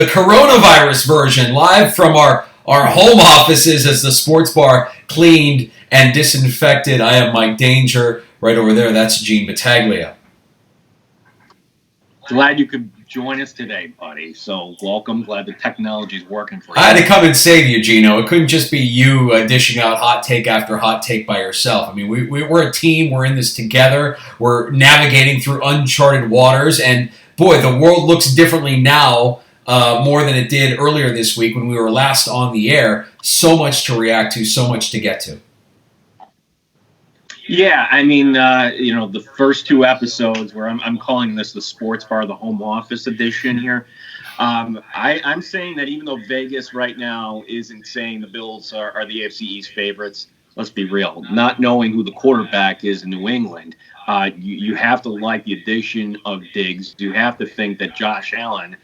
the coronavirus version, live from our home offices as the sports bar cleaned and disinfected. I am Mike Danger. Right over there, that's Gene Battaglia. Glad you could join us today, buddy. So welcome. Glad the technology's working for you. I had to come and save you, Gino. It couldn't just be you dishing out hot take after hot take by yourself. I mean, we're a team. We're in this together. We're navigating through uncharted waters. And, boy, the world looks differently now more than it did earlier this week when we were last on the air. So much to react to, so much to get to. Yeah, I mean, the first two episodes where I'm calling this the Sports Bar, the home office edition here. I'm saying that even though Vegas right now isn't saying the Bills are the AFC East favorites, let's be real. Not knowing who the quarterback is in New England, you have to like the addition of Diggs. You have to think that Josh Allen,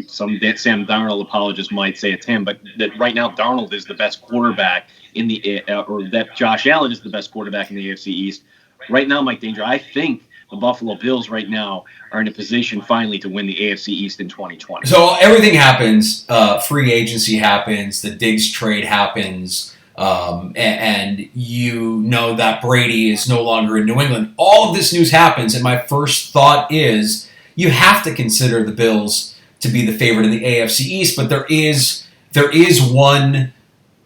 some Sam Darnold apologists might say it's him, but that right now Darnold is the best quarterback in the or that Josh Allen is the best quarterback in the AFC East. Right now, Mike Danger, I think the Buffalo Bills right now are in a position finally to win the AFC East in 2020. So everything happens. Free agency happens. The Diggs trade happens. And you know that Brady is no longer in New England. All of this news happens, and my first thought is you have to consider the Bills to be the favorite in the AFC East, but there is one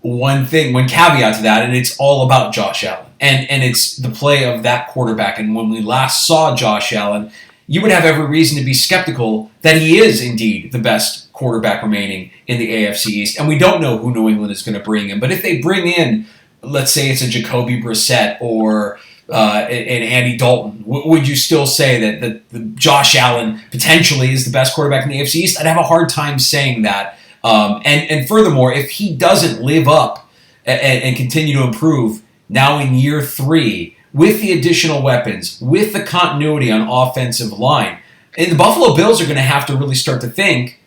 caveat to that, and it's all about Josh Allen. And it's the play of that quarterback. And when we last saw Josh Allen, you would have every reason to be skeptical that he is indeed the best quarterback remaining in the AFC East. And we don't know who New England is going to bring in. But if they bring in, let's say it's a Jacoby Brissett or an Andy Dalton, would you still say that Josh Allen potentially is the best quarterback in the AFC East? I'd have a hard time saying that. And furthermore, if he doesn't live up and continue to improve now in year 3 with the additional weapons, with the continuity on offensive line, and the Buffalo Bills are going to have to really start to think,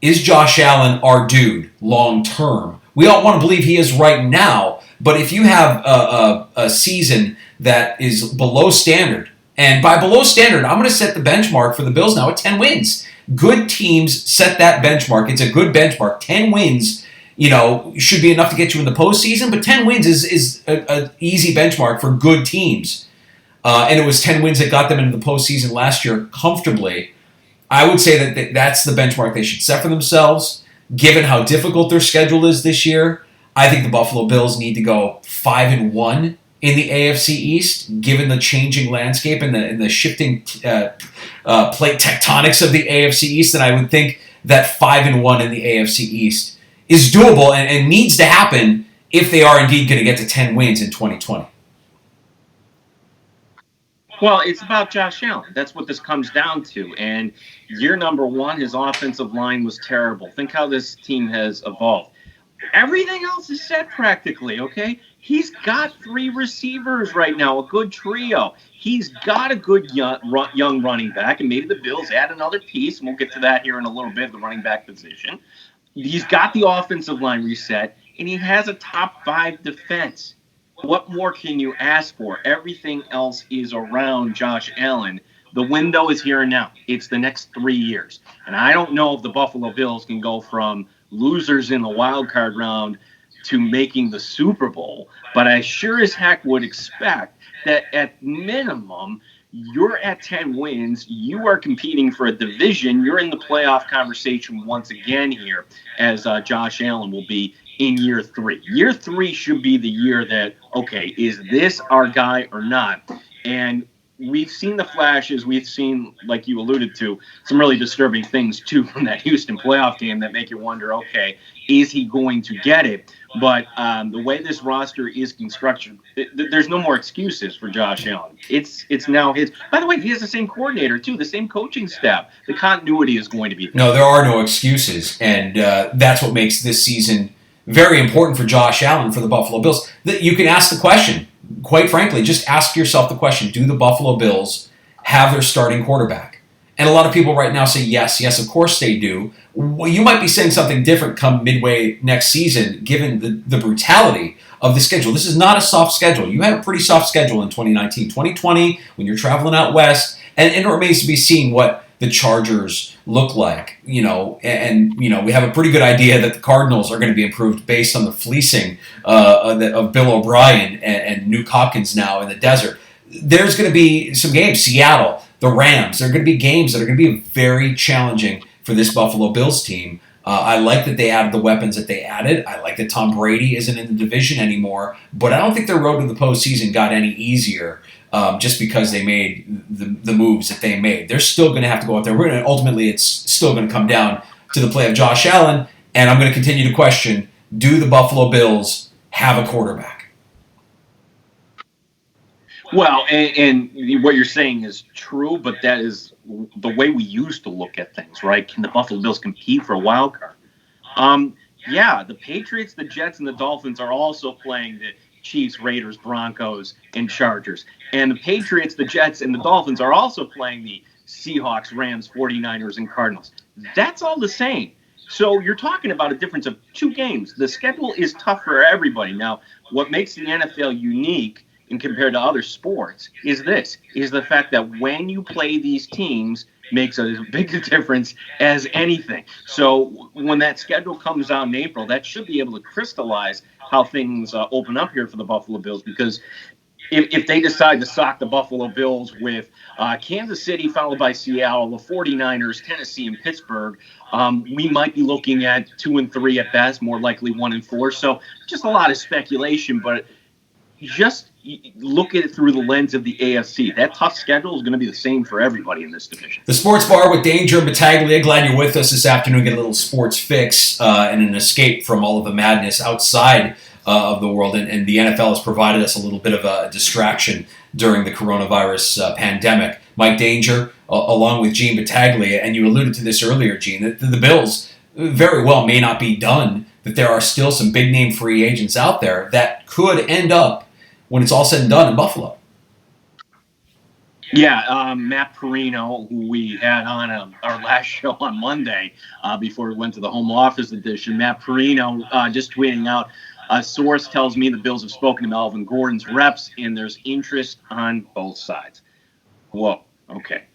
is Josh Allen our dude long term? We all want to believe he is right now, but if you have a season that is below standard, and by below standard, I'm going to set the benchmark for the Bills now at 10 wins. Good teams set that benchmark. It's a good benchmark. 10 wins, should be enough to get you in the postseason, but 10 wins is an easy benchmark for good teams. And it was 10 wins that got them into the postseason last year comfortably. I would say that that's the benchmark they should set for themselves. Given how difficult their schedule is this year, I think the Buffalo Bills need to go 5-1 in the AFC East, given the changing landscape and the shifting plate tectonics of the AFC East. And I would think that 5-1 in the AFC East is doable and needs to happen if they are indeed going to get to 10 wins in 2020. Well, it's about Josh Allen. That's what this comes down to. And year number 1, his offensive line was terrible. Think how this team has evolved. Everything else is set practically, okay? He's got 3 receivers right now, a good trio. He's got a good young running back, and maybe the Bills add another piece, and we'll get to that here in a little bit, the running back position. He's got the offensive line reset, and he has a top 5 defense. What more can you ask for? Everything else is around Josh Allen. The window is here and now. It's the next 3 years. And I don't know if the Buffalo Bills can go from losers in the wild card round to making the Super Bowl, but I sure as heck would expect that at minimum, you're at 10 wins, you are competing for a division, you're in the playoff conversation once again here, as Josh Allen will be in year 3. Year 3 should be the year that, okay, is this our guy or not? And we've seen the flashes. We've seen, like you alluded to, some really disturbing things, too, from that Houston playoff game that make you wonder, okay, is he going to get it? But the way this roster is constructed, there's no more excuses for Josh Allen. It's now his. By the way, he has the same coordinator, too, the same coaching staff. The continuity is going to be there. No, there are no excuses, and that's what makes this season very important for Josh Allen, for the Buffalo Bills. You can ask the question, quite frankly, just ask yourself the question, do the Buffalo Bills have their starting quarterback? And a lot of people right now say yes, of course they do. Well, you might be saying something different come midway next season, given the brutality of the schedule. This is not a soft schedule. You had a pretty soft schedule in 2019. 2020, when you're traveling out west, and it remains to be seen what the Chargers look like, and we have a pretty good idea that the Cardinals are going to be improved based on the fleecing of Bill O'Brien and Nuke Hopkins now in the desert. There's going to be some games, Seattle, the Rams. There are going to be games that are going to be very challenging for this Buffalo Bills team. I like that they added the weapons that they added. I like that Tom Brady isn't in the division anymore, but I don't think their road to the postseason got any easier just because they made the moves that they made. They're still going to have to go out there. Ultimately, it's still going to come down to the play of Josh Allen, and I'm going to continue to question, do the Buffalo Bills have a quarterback? Well, and what you're saying is true, but that is the way we used to look at things, right? Can the Buffalo Bills compete for a wild card? Yeah, the Patriots, the Jets, and the Dolphins are also playing the Chiefs, Raiders, Broncos, and Chargers. And the Patriots, the Jets, and the Dolphins are also playing the Seahawks, Rams, 49ers, and Cardinals. That's all the same. So you're talking about a difference of 2 games. The schedule is tough for everybody. Now, what makes the NFL unique and compared to other sports is the fact that when you play these teams makes as big a difference as anything. So when that schedule comes out in April, that should be able to crystallize how things open up here for the Buffalo Bills, because if they decide to sock the Buffalo Bills with Kansas City followed by Seattle, the 49ers, Tennessee, and Pittsburgh, we might be looking at 2-3 at best, more likely 1-4. So just a lot of speculation, but just look at it through the lens of the AFC. That tough schedule is going to be the same for everybody in this division. The Sports Bar with Danger and Battaglia. Glad you're with us this afternoon. Get a little sports fix and an escape from all of the madness outside of the world. And the NFL has provided us a little bit of a distraction during the coronavirus pandemic. Mike Danger, along with Gene Battaglia, and you alluded to this earlier, Gene, that the Bills very well may not be done, that there are still some big-name free agents out there that could end up, when it's all said and done, in Buffalo. Yeah, Matt Perino, who we had on our last show on Monday before we went to the home office edition, Matt Perino just tweeting out, a source tells me the Bills have spoken to Melvin Gordon's reps, and there's interest on both sides. Whoa, okay.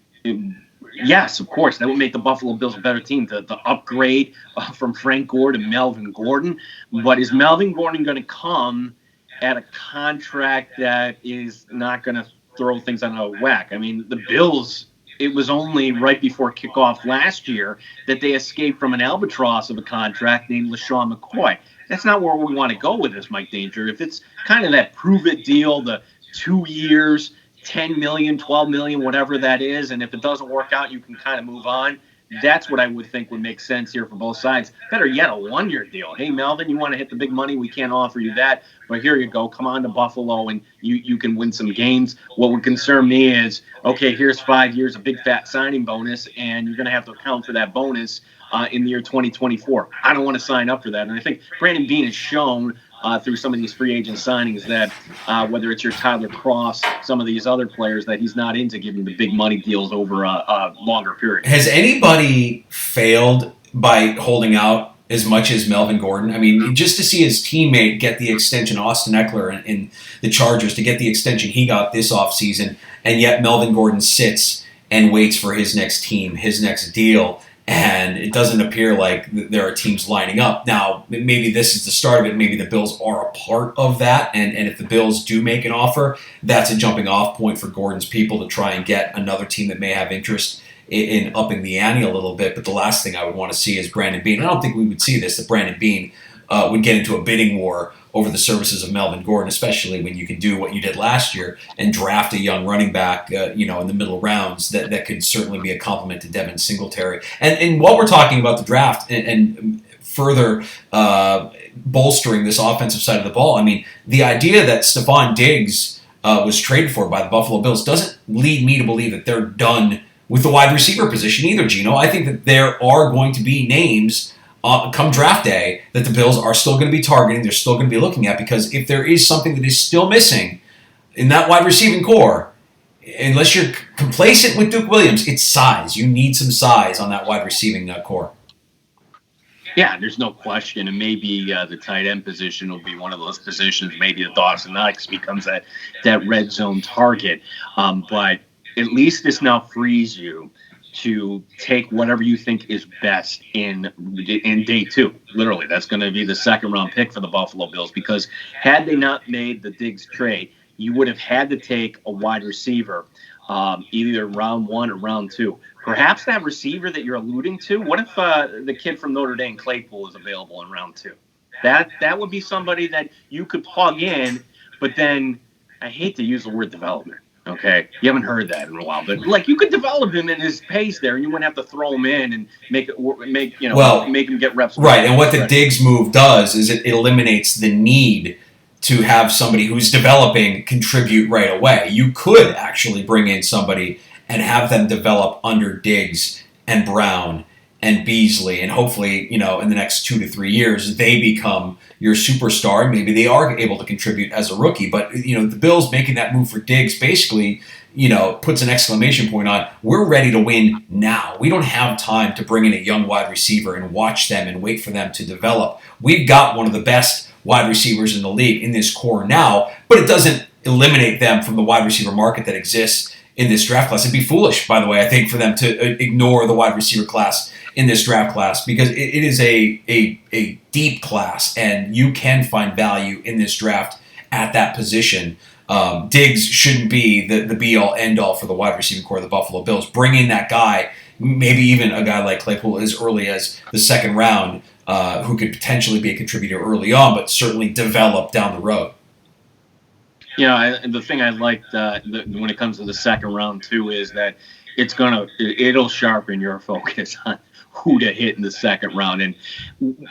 Yes, of course, that would make the Buffalo Bills a better team, to upgrade from Frank Gore to Melvin Gordon. But is Melvin Gordon going to come at a contract that is not going to throw things on a whack? I mean, the Bills, it was only right before kickoff last year that they escaped from an albatross of a contract named LaShawn McCoy. That's not where we want to go with this, Mike Danger. If it's kind of that prove-it deal, the 2 years, $10 million, $12 million, whatever that is, and if it doesn't work out, you can kind of move on. That's what I would think would make sense here for both sides. Better yet, a 1-year deal. Hey, Melvin, you want to hit the big money? We can't offer you that, but here you go. Come on to Buffalo, and you can win some games. What would concern me is, okay, here's 5 years, a big fat signing bonus, and you're going to have to account for that bonus in the year 2024. I don't want to sign up for that. And I think Brandon Beane has shown through some of these free agent signings that whether it's your Tyler Cross, some of these other players, that he's not into giving the big money deals over a longer period. Has anybody failed by holding out as much as Melvin Gordon? I mean, just to see his teammate get the extension, Austin Eckler in the Chargers, to get the extension he got this offseason, and yet Melvin Gordon sits and waits for his next team, his next deal. And it doesn't appear like there are teams lining up. Now, maybe this is the start of it. Maybe the Bills are a part of that. And if the Bills do make an offer, that's a jumping off point for Gordon's people to try and get another team that may have interest in upping the ante a little bit. But the last thing I would want to see is Brandon Beane. I don't think we would see this, that Brandon Beane would get into a bidding war over the services of Melvin Gordon, especially when you can do what you did last year and draft a young running back, in the middle rounds that could certainly be a compliment to Devin Singletary. And while we're talking about the draft and further bolstering this offensive side of the ball, I mean, the idea that Stephon Diggs was traded for by the Buffalo Bills doesn't lead me to believe that they're done with the wide receiver position either, Gino. I think that there are going to be names come draft day that the Bills are still going to be targeting, they're still going to be looking at, because if there is something that is still missing in that wide receiving core, unless you're complacent with Duke Williams, it's size. You need some size on that wide receiving core. Yeah, there's no question, and maybe the tight end position will be one of those positions. Maybe the Dawson Knox becomes that red zone target, but at least this now frees you to take whatever you think is best in day two. Literally, that's going to be the second round pick for the Buffalo Bills, because had they not made the Diggs trade, you would have had to take a wide receiver, either round one or round two. Perhaps that receiver that you're alluding to, what if the kid from Notre Dame, Claypool, is available in round two? That would be somebody that you could plug in, but then I hate to use the word development. Okay, you haven't heard that in a while, but like you could develop him in his pace there, and you wouldn't have to throw him in and make him get reps. Right, and what the Diggs move does is it eliminates the need to have somebody who's developing contribute right away. You could actually bring in somebody and have them develop under Diggs and Brown and Beasley, and hopefully, in the next 2 to 3 years, they become your superstar, and maybe they are able to contribute as a rookie. But, the Bills making that move for Diggs basically, puts an exclamation point on, we're ready to win now. We don't have time to bring in a young wide receiver and watch them and wait for them to develop. We've got one of the best wide receivers in the league in this core now, but it doesn't eliminate them from the wide receiver market that exists in this draft class. It'd be foolish, by the way, I think, for them to ignore the wide receiver class in this draft class, because it is a deep class, and you can find value in this draft at that position. Diggs shouldn't be the be-all, end-all for the wide receiving core of the Buffalo Bills. Bring in that guy, maybe even a guy like Claypool as early as the second round, who could potentially be a contributor early on, but certainly develop down the road. Yeah, the thing I liked when it comes to the second round too is that it'll sharpen your focus on who to hit in the second round. And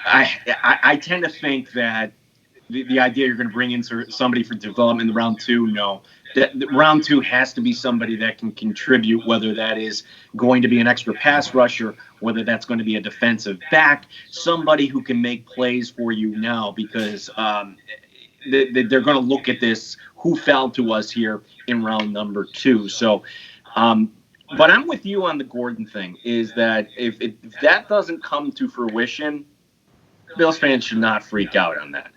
I tend to think that the idea you're going to bring in somebody for development in round two, no. That round two has to be somebody that can contribute, whether that is going to be an extra pass rusher, whether that's going to be a defensive back, somebody who can make plays for you now, because they're going to look at this, who fell to us here in round number two. So, but I'm with you on the Gordon thing, is that if that doesn't come to fruition, Bills fans should not freak out on that.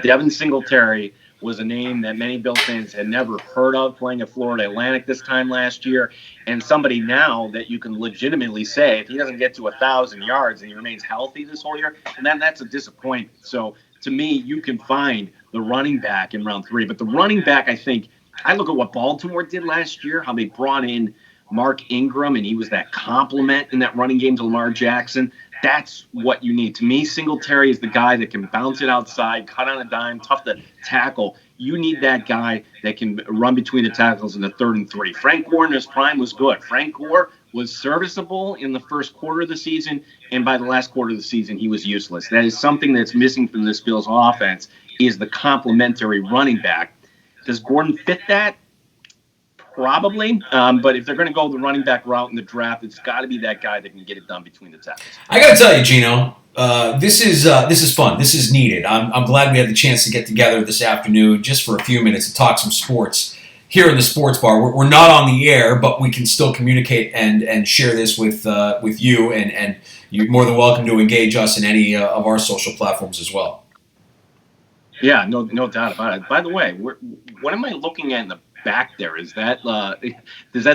Devin Singletary was a name that many Bills fans had never heard of, playing at Florida Atlantic this time last year, and somebody now that you can legitimately say, if he doesn't get to 1,000 yards and he remains healthy this whole year, then that's a disappointment. So to me, you can find the running back in round three. But the running back, I look at what Baltimore did last year, how they brought in Mark Ingram, and he was that complement in that running game to Lamar Jackson. That's what you need. To me, Singletary is the guy that can bounce it outside, cut on a dime, tough to tackle. You need that guy that can run between the tackles in the 3rd and 3. Frank Gore in his prime was good. Frank Gore was serviceable in the first quarter of the season, and by the last quarter of the season, he was useless. That is something that's missing from this Bills offense, is the complementary running back. Does Gordon fit that? Probably, but if they're going to go the running back route in the draft, it's got to be that guy that can get it done between the tackles. I got to tell you, Gino, this is fun. This is needed. I'm glad we had the chance to get together this afternoon just for a few minutes to talk some sports here in the sports bar. We're not on the air, but we can still communicate and share this with you, and you're more than welcome to engage us in any of our social platforms as well. Yeah, no doubt about it. By the way, what am I looking at in the back there? Is that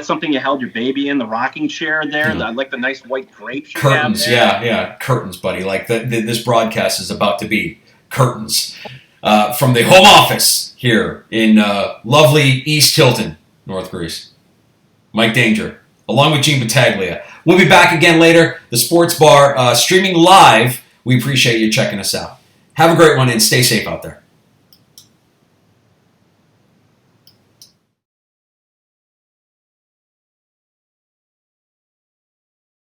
something you held your baby in, the rocking chair there? I like the nice white drapes you curtains, have there. Yeah, curtains, buddy. Like this broadcast is about to be curtains from the home office here in lovely East Hilton, North Greece. Mike Danger, along with Gene Battaglia. We'll be back again later. The Sports Bar streaming live. We appreciate you checking us out. Have a great one and stay safe out there.